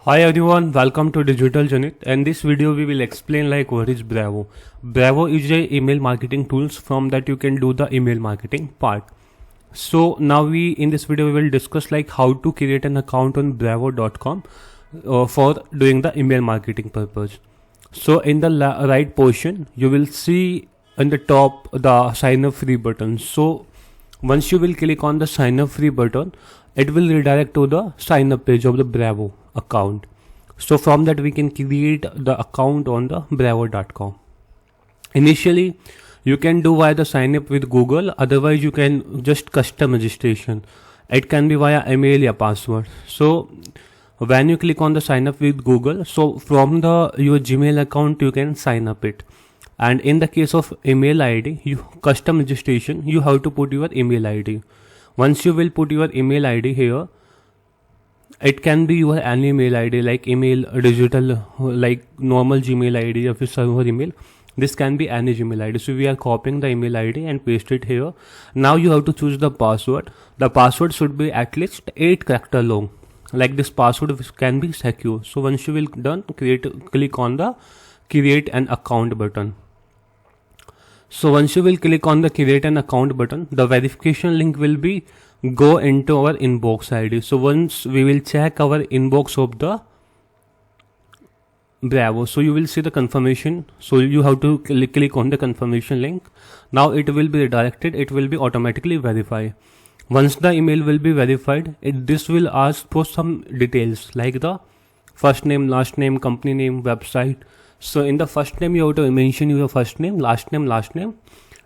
Hi everyone, welcome to Digital Journey. In this video we will explain like what is Brevo. Brevo is a email marketing tools from that you can do the email marketing part. So now in this video we will discuss like how to create an account on brevo.com for doing the email marketing purpose. So in the right portion you will see on the top the sign up free button. So once you will click on the sign up free button, it will redirect to the sign up page of the Brevo account. So from that we can create the account on the brevo.com. Initially you can do via the sign up with Google, otherwise you can just custom registration. It can be via email or password. So when you click on the sign up with Google, so from the your Gmail account you can sign up it. And in the case of email ID, you custom registration, you have to put your email ID. Once you will put your email ID here, it can be your any email ID like email digital like normal Gmail ID of your server email. This can be any Gmail ID. So we are copying the email ID and paste it here. Now you have to choose the password. The password should be at least 8 character long. Like this password can be secure. So once you will done, click on the create an account button. So once you will click on the create an account button, the verification link will be go into our inbox ID. So once we will check our inbox of the Brevo, so you will see the confirmation. So you have to click on the confirmation link. Now it will be redirected. It will be automatically verified. Once the email will be verified, this will ask for some details like the first name, last name, company name, website. So in the first name you have to mention your first name, last name,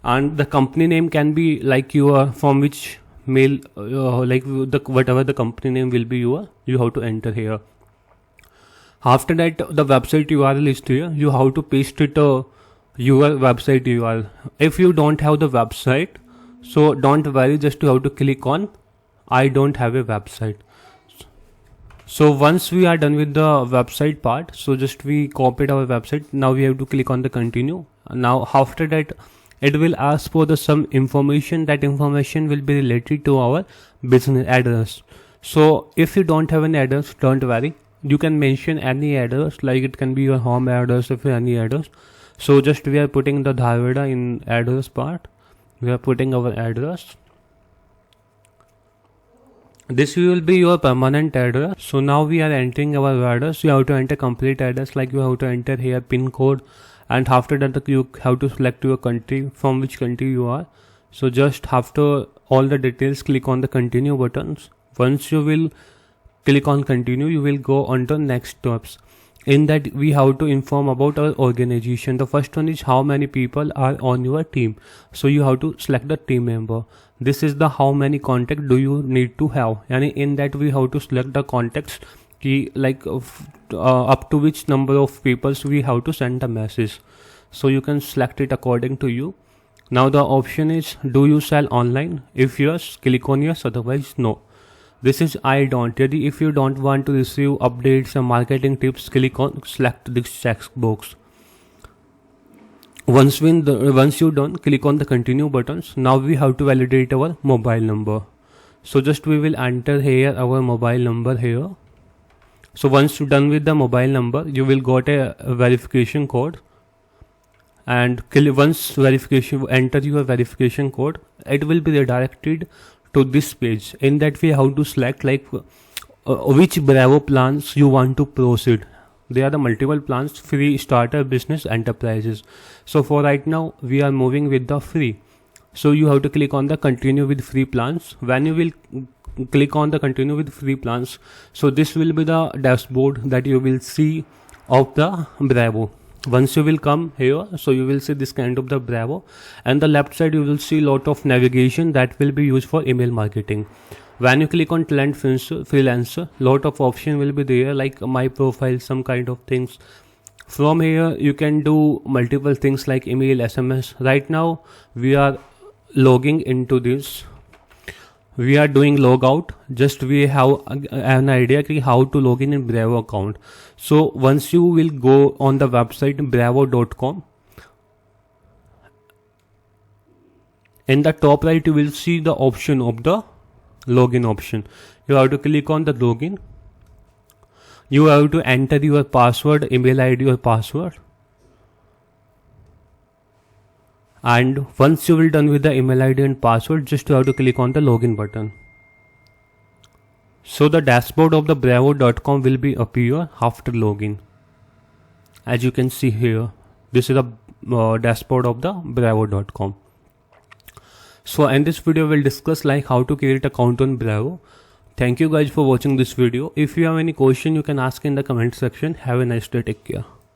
and the company name can be like your from which mail, like the whatever the company name will be you have to enter here. After that, the website URL is here. You have to paste it your website URL. If you don't have the website, so don't worry, just you have to click on I don't have a website. So once we are done with the website part, so just we copied our website. Now we have to click on the continue. Now after that, it will ask for the some information. That information will be related to our business address. So if you don't have any address, don't worry. You can mention any address, like it can be your home address if any address. So just we are putting the Dharwada in address part. We are putting our address. This will be your permanent address. So now we are entering our address. You have to enter complete address, like you have to enter here pin code, and after that you have to select your country, from which country you are. So just after all the details, click on the continue buttons. Once you will click on continue, you will go on to next steps. In that we have to inform about our organization. The first one is how many people are on your team. So you have to select the team member. This is the how many contact do you need to have, and in that we have to select the contacts key, like up to which number of people we have to send a message. So you can select it according to you. Now the option is do you sell online? If yes, click on yes, otherwise no. This is I don't. If you don't want to receive updates and marketing tips, click on select this checkbox. Once you done, click on the continue buttons. Now we have to validate our mobile number. So just we will enter here our mobile number here. So once you're done with the mobile number, you will got a verification code. And once enter your verification code, it will be redirected to this page. In that we have to select like which Brevo plans you want to proceed. There are the multiple plans: free, starter, business, enterprises. So for right now we are moving with the free. So you have to click on the continue with free plans. When you will click on the continue with free plans, so this will be the dashboard that you will see of the Brevo. Once you will come here, so you will see this kind of the Brevo, and the left side you will see lot of navigation that will be used for email marketing. When you click on talent freelancer, lot of option will be there, like my profile, some kind of things. From here you can do multiple things like email, SMS. Right now we are logging into this. We are doing log out. Just we have an idea how to log in Brevo account. So once you will go on the website brevo.com, in the top right you will see the option of the login option. You have to click on the login. you have to enter your password, email ID or password. And once you will done with the email ID and password, just you have to click on the login button. So the dashboard of the Brevo.com will be appear after login. As you can see here, this is the dashboard of the Brevo.com. So in this video we'll discuss like how to create account on Brevo. Thank you guys for watching this video. If you have any question, you can ask in the comment section. Have a nice day. Take care.